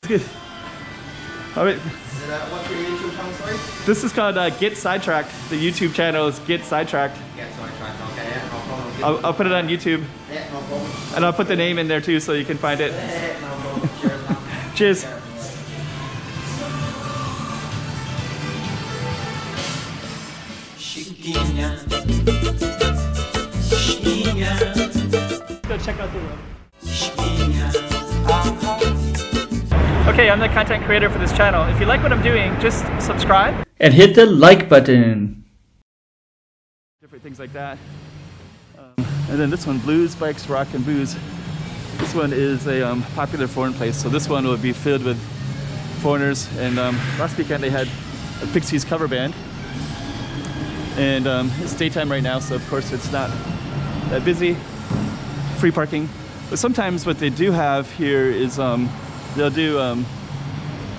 Good. All right. What's your YouTube channel, sorry? This is called Get Sidetracked. The YouTube channel is Get Sidetracked. Get Sidetracked, okay, yeah, no problem. I'll put it on YouTube. Yeah, no problem. And I'll put the name in there too so you can find it. Yeah, no problem. Cheers, man. Cheers. Go check out the room. Okay, I'm the content creator for this channel. If you like what I'm doing, just subscribe and hit the like button. Different things like that. And then this one, Blues, Bikes, Rock, and Booze. This one is a popular foreign place, so this one will be filled with foreigners. And last weekend they had a Pixies cover band. And it's daytime right now, so of course it's not that busy. Free parking. But sometimes what they do have here is they'll do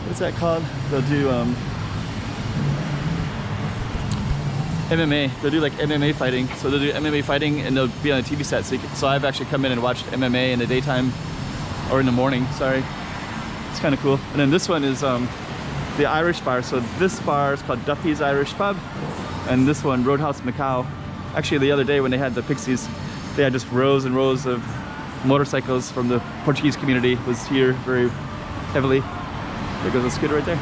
what's that called? They'll do MMA. They'll do like MMA fighting. So they'll do MMA fighting and they'll be on a TV set. So I've actually come in and watched MMA in the daytime or in the morning. Sorry, it's kind of cool. And then this one is the Irish bar. So this bar is called Duffy's Irish Pub, and this one Roadhouse Macau. Actually, the other day when they had the Pixies, they had just rows and rows of motorcycles from the Portuguese community was here very heavily. There goes a scooter right there.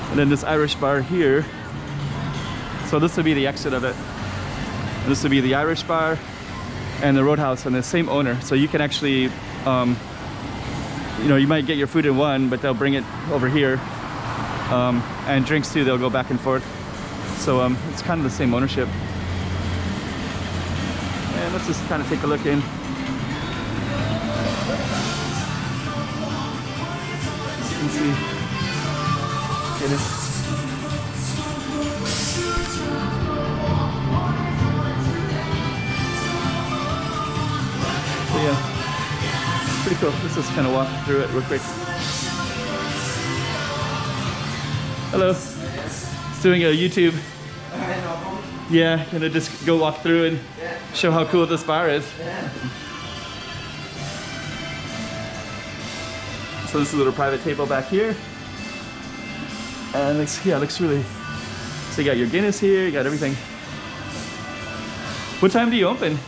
And then this Irish bar here. So this would be the exit of it. And this would be the Irish bar and the Roadhouse, and the same owner. So you can actually, you know, you might get your food in one, but they'll bring it over here. And drinks too, they'll go back and forth. So it's kind of the same ownership. And let's just kind of take a look in. You can see. Get it. So yeah, pretty cool. Let's just kind of walk through it real quick. Hello. Just doing a YouTube. Yeah, gonna just go walk through and show how cool this bar is. So this is a little private table back here. And it looks really, so you got your Guinness here, you got everything. What time do you open?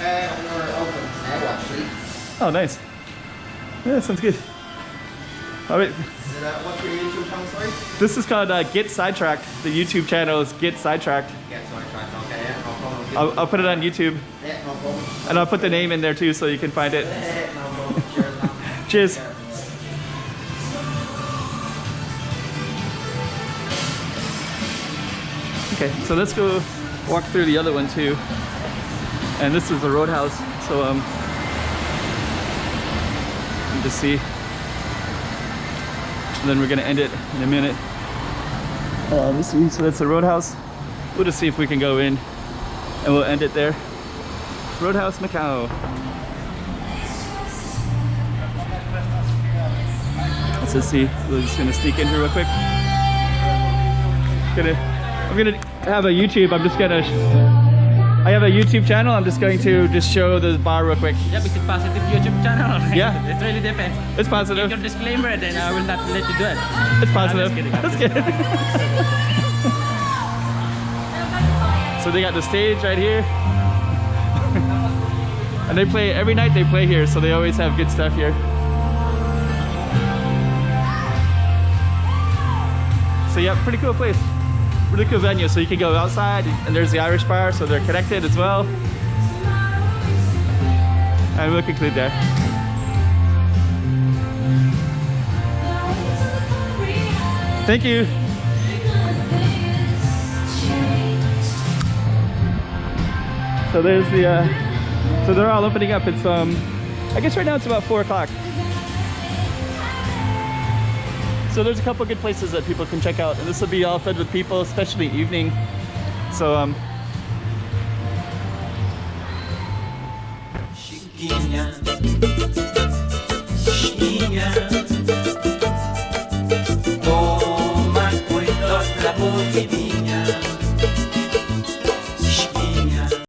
We're open now, actually. Oh, nice. Yeah, that sounds good. All right. What's your YouTube channel, sorry? This is called Get Sidetracked. The YouTube channel is Get Sidetracked. Get Sidetracked, okay, yeah, no problem. I'll put it on YouTube. Yeah, no problem. And I'll put the name in there too so you can find it. Yeah, no problem. Cheers, man. Cheers. Okay, so let's go walk through the other one too. And this is the Roadhouse. So you can just see. And then we're gonna end it in a minute. Let's see, so that's the Roadhouse. We'll just see if we can go in and we'll end it there. Roadhouse Macau. Let's just see, we're just gonna sneak in here real quick. I'm gonna have a YouTube, I have a YouTube channel. I'm just going to just show the bar real quick. Yeah, is it positive YouTube channel? Yeah. It really depends. It's positive. Give your disclaimer and then I will not let you do it. It's positive. I'm just kidding. That's good. So they got the stage right here. And they play, every night they play here, so they always have good stuff here. So yeah, pretty cool place. Really cool venue, so you can go outside and there's the Irish bar, so they're connected as well. And we'll conclude there. Thank you. So there's the, so they're all opening up. It's, I guess right now it's about 4 o'clock. So there's a couple good places that people can check out, and this will be all filled with people, especially evening. So Chiquinha.